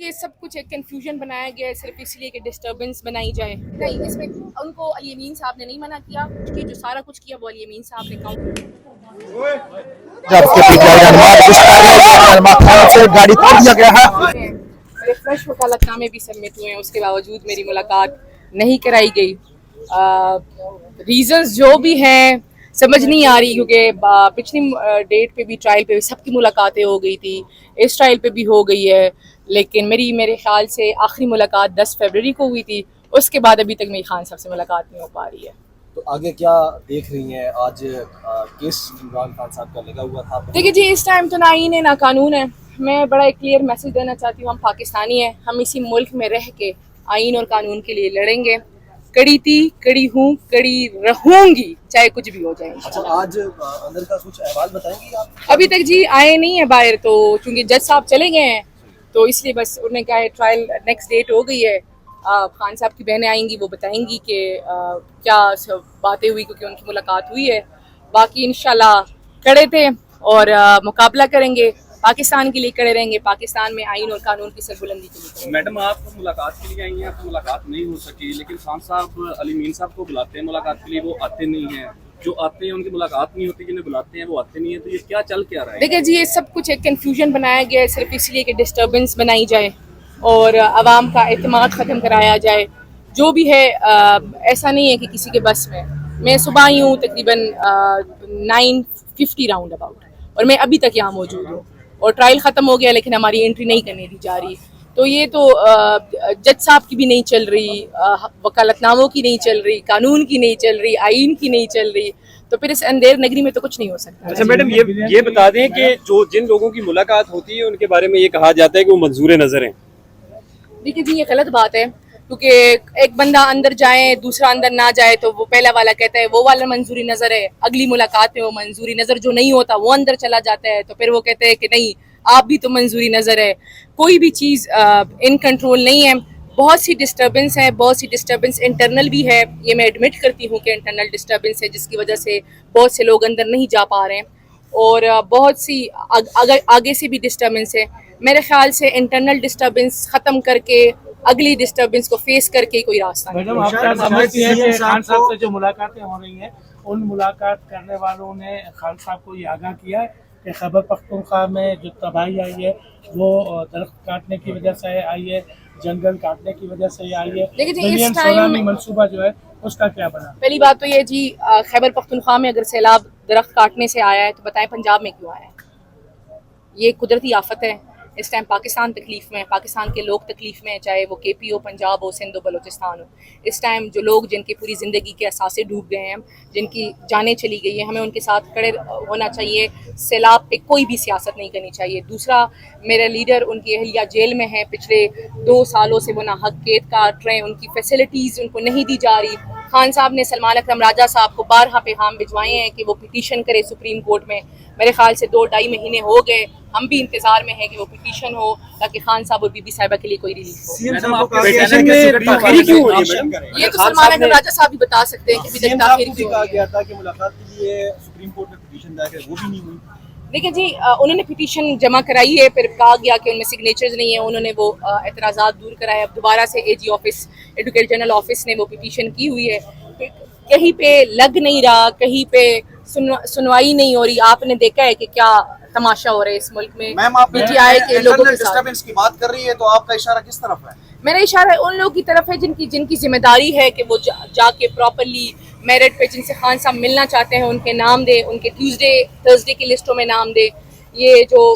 یہ سب کچھ ایک کنفیوژن بنایا گیا ہے صرف اس لیے کہ ڈسٹربنس بنائی جائے. نہیں، اس میں ان کو علی امین صاحب نے نہیں منع کیا کہ جو سارا کچھ کیا وہ علی امین صاحب نے ریفریش وکالت نامے بھی سبمٹ ہوئے ہیں، اس کے باوجود میری ملاقات نہیں کرائی گئی. ریزنز جو بھی ہیں سمجھ نہیں آ رہی، کیونکہ پچھلی ڈیٹ پہ بھی ٹرائل پہ بھی سب کی ملاقاتیں ہو گئی تھی، اس ٹرائل پہ بھی ہو گئی ہے، لیکن میرے خیال سے آخری ملاقات 10 فروری کو ہوئی تھی. اس کے بعد ابھی تک میری خان صاحب سے ملاقات نہیں ہو پا رہی ہے. تو آگے کیا دیکھ رہی ہیں؟ آج کیس عمران خان صاحب کا لگا ہوا تھا. دیکھیے جی، اس ٹائم تو نہ آئین ہے نہ قانون ہے. میں بڑا ایک کلیئر میسج دینا چاہتی ہوں، ہم پاکستانی ہیں، ہم اسی ملک میں رہ کے آئین اور قانون کے لیے لڑیں گے. کڑی تھی، کڑی ہوں، کڑی رہوں گی، چاہے کچھ بھی ہو جائے. اچھا، آج اندر کا کچھ احوال بتائیں گی آپ؟ ابھی تک جی آئے نہیں ہیں باہر، تو چونکہ جج صاحب چلے گئے ہیں تو اس لیے بس انہوں نے کہا ہے ٹرائل نیکسٹ ڈیٹ ہو گئی ہے. خان صاحب کی بہنیں آئیں گی، وہ بتائیں گی کہ کیا باتیں ہوئی، کیونکہ ان کی ملاقات ہوئی ہے. باقی انشاءاللہ کڑے تھے اور مقابلہ کریں گے، پاکستان کے لیے کڑے رہیں گے، پاکستان میں آئین اور قانون کی سربلندی کے لیے. میڈم، آپ ملاقات کے لیے آئی ہیں، آپ کو ملاقات نہیں ہو سکی، لیکن خان صاحب علی امین صاحب کو بلاتے ہیں ملاقات کے لیے، وہ آتے نہیں ہیں. جو آتے ہیں ان کی ملاقات نہیں ہوتی، جنہیں بلاتے ہیں وہ آتے نہیں ہیں. تو یہ کیا چل کیا رہا ہے؟ دیکھیں جی، یہ سب کچھ ایک کنفیوژن بنایا گیا ہے صرف اس لیے کہ ڈسٹربنس بنائی جائے اور عوام کا اعتماد ختم کرایا جائے. جو بھی ہے ایسا نہیں ہے کہ کسی کے بس میں صبح ہی ہوں تقریباً 9:50 راؤنڈ اباؤٹ، اور میں ابھی تک یہاں موجود ہوں، اور ٹرائل ختم ہو گیا لیکن ہماری انٹری نہیں کرنے دی جا رہی. تو یہ تو جج صاحب کی بھی نہیں چل رہی، وکالت ناموں کی نہیں چل رہی، قانون کی نہیں چل رہی، آئین کی نہیں چل رہی، تو پھر اس اندھیر نگری میں تو کچھ نہیں ہو سکتا. اچھا میڈم، یہ بتا دیں کہ جن لوگوں کی ملاقات ہوتی ہے ان کے بارے میں یہ کہا جاتا ہے کہ وہ منظور نظر ہیں. دیکھیے جی، یہ غلط بات ہے، کیونکہ ایک بندہ اندر جائے دوسرا اندر نہ جائے تو وہ پہلا والا کہتا ہے وہ والا منظوری نظر ہے، اگلی ملاقات میں وہ منظوری نظر جو نہیں ہوتا وہ اندر چلا جاتا ہے، تو پھر وہ کہتے ہیں کہ نہیں آپ بھی تو منظوری نظر ہے. کوئی بھی چیز ان کنٹرول نہیں ہے. بہت سی ڈسٹربنس ہے، بہت سی ڈسٹربنس انٹرنل بھی ہے، یہ میں ایڈمٹ کرتی ہوں کہ انٹرنل ڈسٹربنس ہے جس کی وجہ سے بہت سے لوگ اندر نہیں جا پا رہے ہیں، اور بہت سی آگے سے بھی ڈسٹربنس ہے. میرے خیال سے انٹرنل ڈسٹربنس ختم کر کے اگلی ڈسٹربنس کو فیس کر کے کوئی راستہ نہیں. میڈم، آپ کیا سمجھتی ہیں کہ خان صاحب سے جو ملاقاتیں ہو رہی ہیں ان ملاقات کرنے والوں نے خان صاحب کو یہ آگاہ کیا ہے کہ خیبر پختونخوا میں جو تباہی آئی ہے وہ درخت کاٹنے کی وجہ سے آئی ہے، جنگل کاٹنے کی وجہ سے آئی ہے، ملین سونامی منصوبہ جو ہے اس کا کیا بنا؟ پہلی بات تو یہ جی، خیبر پختونخوا میں اگر سیلاب درخت کاٹنے سے آیا ہے تو بتائیں پنجاب میں کیوں آیا ہے؟ یہ قدرتی آفت ہے. اس ٹائم پاکستان تکلیف میں ہے، پاکستان کے لوگ تکلیف میں ہیں، چاہے وہ کے پی ہو، پنجاب ہو، سندھ ہو، بلوچستان ہو. اس ٹائم جو لوگ جن کی پوری زندگی کے اثاثے ڈوب گئے ہیں، جن کی جانیں چلی گئی ہیں، ہمیں ان کے ساتھ کھڑے ہونا چاہیے. سیلاب پہ کوئی بھی سیاست نہیں کرنی چاہیے. دوسرا، میرے لیڈر ان کی اہلیہ جیل میں ہیں، پچھلے 2 سالوں سے وہ ناحق قید کاٹ رہے ہیں، ان کی فیسلٹیز ان کو نہیں دی جا رہی. خان صاحب نے سلمان اکرم راجہ صاحب کو بارہا پیغام بھجوائے ہیں کہ وہ پٹیشن کرے سپریم کورٹ میں. میرے خیال سے 2-2.5 مہینے ہو گئے، ہم بھی انتظار میں ہیں کہ وہ پٹیشن ہو تاکہ خان صاحب اور بی بی صاحبہ کے لیے کوئی ریلیف ہو. یہ تو سلمان اکرم راجہ صاحب بھی بتا سکتے ہیں کہ ابھی تک تاخیر کیوں کہا ہوئی ہے. گیا تھا کہ ملاقات کے لیے سپریم کورٹ میں پٹیشن دائر ہے، وہ بھی نہیں ہوئی. دیکھیں جی، انہوں نے پٹیشن جمع کرائی ہے، پھر کہا گیا کہ ان میں سگنیچرز نہیں ہیں، انہوں نے وہ اعتراضات دور کرائے. اب دوبارہ سے اے جی آفس، ایڈوکیٹ جنرل آفس نے وہ پٹیشن کی ہوئی ہے. کہیں پہ لگ نہیں رہا، کہیں پہ سنوائی نہیں ہو رہی. آپ نے دیکھا ہے کہ کیا تماشا ہو رہا ہے اس ملک میں پی ٹی آئی کے لوگوں کے ساتھ. ڈسٹربنس کی بات کر رہی ہے تو آپ کا اشارہ کس طرف ہے؟ میرا اشارہ ان لوگوں کی طرف ہے جن کی ذمہ داری ہے کہ وہ جا کے پراپرلی میرٹ پہ جن سے خان صاحب ملنا چاہتے ہیں ان کے نام دے، ان کے ٹیوزڈے تھرسڈے کی لسٹوں میں نام دے. یہ جو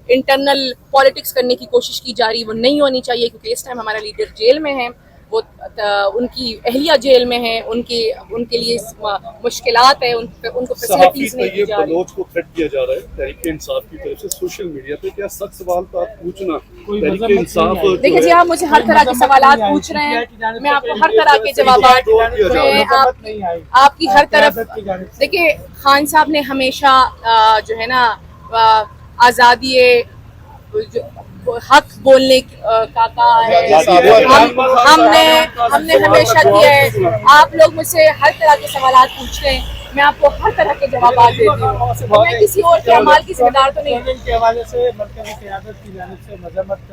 انٹرنل پالیٹکس کرنے کی کوشش کی جا رہی وہ نہیں ہونی چاہیے، کیونکہ اس ٹائم ہمارا لیڈر جیل میں ہے، وہ ان کی اہلیہ جیل میں ہے، ان کے لیے مشکلات ہیں، ان کو فیسلٹیز نہیں دی جا رہی. بلوچ کو تھریٹ کیا جا رہا ہے تحریک انصاف کی طرف سے سوشل میڈیا پہ، کیا سخت سوال تھا پوچھنا تحریک انصاف؟ دیکھیے جی، آپ مجھے ہر طرح کے سوالات پوچھ رہے ہیں، میں آپ کو ہر طرح کے جوابات، میں آپ کی ہر طرف. دیکھیے، خان صاحب نے ہمیشہ جو ہے نا آزادی حق بولنے کا کہا ہے. ہم نے ہمیشہ کیا ہے. آپ لوگ مجھ سے ہر طرح کے سوالات پوچھتے ہیں، میں آپ کو ہر طرح کے جوابات دیتی ہوں. میں کسی اور کے اعمال کی ذمہ دار تو نہیں. کے حوالے سے مرکزی قیادت کی جانب سے مذمت